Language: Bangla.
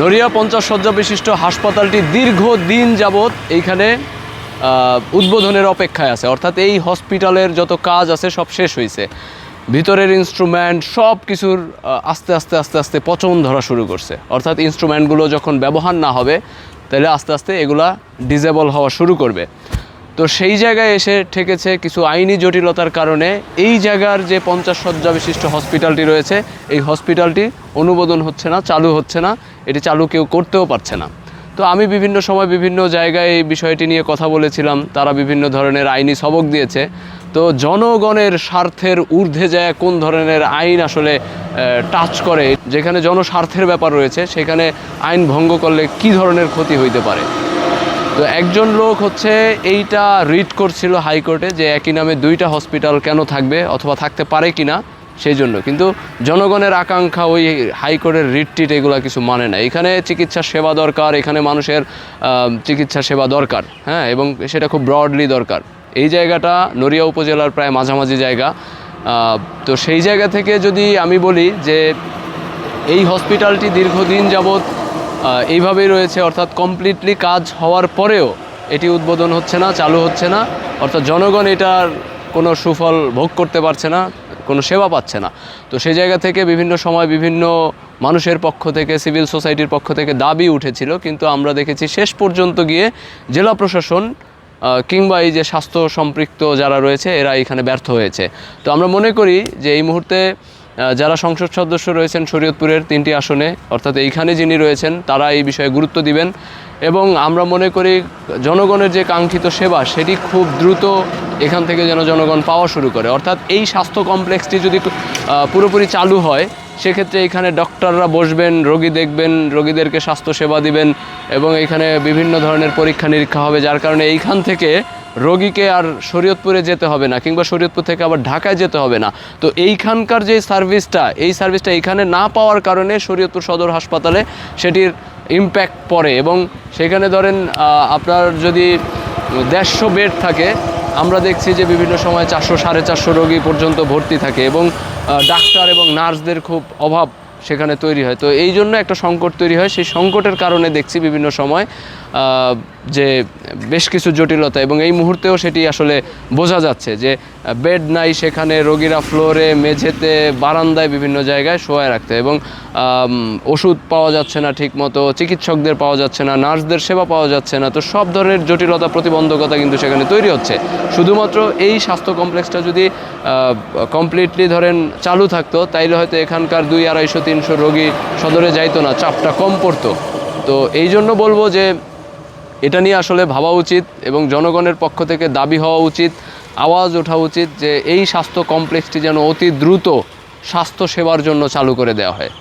নড়িয়া 50 শয্যা বিশিষ্ট হাসপাতালটি দীর্ঘদিন যাবৎ এইখানে উদ্বোধনের অপেক্ষায় আছে, অর্থাৎ এই হসপিটালের যত কাজ আছে সব শেষ হয়েছে। ভিতরের ইনস্ট্রুমেন্ট সব কিছুর আস্তে আস্তে আস্তে আস্তে পচন ধরা শুরু করছে, অর্থাৎ ইনস্ট্রুমেন্টগুলো যখন ব্যবহার না হবে তাহলে আস্তে আস্তে এগুলা ডিজেবল হওয়া শুরু করবে। তো সেই জায়গায় এসে ঠেকেছে কিছু আইনি জটিলতার কারণে এই জায়গার যে 50 শয্যা বিশিষ্ট হসপিটালটি রয়েছে এই হসপিটালটি অনুমোদন হচ্ছে না, চালু হচ্ছে না, এটি চালু কেউ করতেও পারছে না। তো আমি বিভিন্ন সময় বিভিন্ন জায়গায় এই বিষয়টি নিয়ে কথা বলেছিলাম, তারা বিভিন্ন ধরনের আইনি সবক দিয়েছে। তো জনগণের স্বার্থের ঊর্ধ্বে যায় কোন ধরনের আইন আসলে টাচ করে, যেখানে জনস্বার্থের ব্যাপার রয়েছে সেখানে আইন ভঙ্গ করলে কি ধরনের ক্ষতি হইতে পারে। তো একজন লোক হচ্ছে এইটা রিট করছিল হাইকোর্টে যে একই নামে দুইটা হসপিটাল কেন থাকবে অথবা থাকতে পারে কিনা সেই জন্য, কিন্তু জনগণের আকাঙ্ক্ষা ওই হাইকোর্টের রিট এগুলো কিছু মানে না। এখানে চিকিৎসা সেবা দরকার, এখানে মানুষের চিকিৎসা সেবা দরকার, হ্যাঁ, এবং সেটা খুব ব্রডলি দরকার। এই জায়গাটা নড়িয়া উপজেলার প্রায় মাঝামাঝি জায়গা। তো সেই জায়গা থেকে যদি আমি বলি যে এই হসপিটালটি দীর্ঘদিন যাবৎ এইভাবেই রয়েছে, অর্থাৎ কমপ্লিটলি কাজ হওয়ার পরেও এটি উদ্বোধন হচ্ছে না, চালু হচ্ছে না, অর্থাৎ জনগণ এটার কোনো সুফল ভোগ করতে পারছে না, কোনো সেবা পাচ্ছে না। তো সেই জায়গা থেকে বিভিন্ন সময় বিভিন্ন মানুষের পক্ষ থেকে, সিভিল সোসাইটির পক্ষ থেকে দাবি উঠেছিল, কিন্তু আমরা দেখেছি শেষ পর্যন্ত গিয়ে জেলা প্রশাসন কিংবা এই যে স্বাস্থ্য সম্পৃক্ত যারা রয়েছে এরা এখানে ব্যর্থ হয়েছে। তো আমরা মনে করি যে এই মুহূর্তে যারা সংসদ সদস্য রয়েছেন শরীয়তপুরের 3টি আসনে, অর্থাৎ এইখানে যিনি রয়েছেন তারা এই বিষয়ে গুরুত্ব দিবেন, এবং আমরা মনে করি জনগণের যে কাঙ্ক্ষিত সেবা সেটি খুব দ্রুত এখান থেকে যেন জনগণ পাওয়া শুরু করে। অর্থাৎ এই স্বাস্থ্য কমপ্লেক্সটি যদি পুরোপুরি চালু হয় সেক্ষেত্রে এখানে ডক্টররা বসবেন, রোগী দেখবেন, রোগীদেরকে স্বাস্থ্য সেবা দিবেন, এবং এখানে বিভিন্ন ধরনের পরীক্ষা নিরীক্ষা হবে, যার কারণে এইখান থেকে রোগীকে আর শরীয়তপুরে যেতে হবে না, কিংবা শরীয়তপুর থেকে আবার ঢাকায় যেতে হবে না। তো এইখানকার যে সার্ভিসটা, এই সার্ভিসটা এইখানে না পাওয়ার কারণে শরীয়তপুর সদর হাসপাতালে সেটির ইম্প্যাক্ট পড়ে, এবং সেখানে ধরেন আপনার যদি 150 বেড থাকে, আমরা দেখছি যে বিভিন্ন সময় 400-450 রোগী পর্যন্ত ভর্তি থাকে, এবং ডাক্তার এবং নার্সদের খুব অভাব সেখানে তৈরি হয়। তো এই জন্য একটা সংকট তৈরি হয়, সেই সংকটের কারণে দেখছি বিভিন্ন সময় যে বেশ কিছু জটিলতা, এবং এই মুহূর্তেও সেটি আসলে বোঝা যাচ্ছে যে বেড নাই সেখানে, রোগীরা ফ্লোরে, মেঝেতে, বারান্দায় বিভিন্ন জায়গায় শোয়ায় রাখতে, এবং ওষুধ পাওয়া যাচ্ছে না ঠিক মতো, চিকিৎসকদের পাওয়া যাচ্ছে না, নার্সদের সেবা পাওয়া যাচ্ছে না। তো সব ধরনের জটিলতা, প্রতিবন্ধকতা কিন্তু সেখানে তৈরি হচ্ছে। শুধুমাত্র এই স্বাস্থ্য কমপ্লেক্সটা যদি কমপ্লিটলি ধরেন চালু থাকতো তাইলে হয়তো এখানকার 200-250-300 রোগী সদরে যাইতো না, চাপটা কম পড়তো। তো এই জন্য বলবো যে এটা নিয়ে আসলে ভাবা উচিত, এবং জনগণের পক্ষ থেকে দাবি হওয়া উচিত, আওয়াজ ওঠা উচিত যে এই স্বাস্থ্য কমপ্লেক্সটি যেন অতি দ্রুত স্বাস্থ্য সেবার জন্য চালু করে দেওয়া হয়।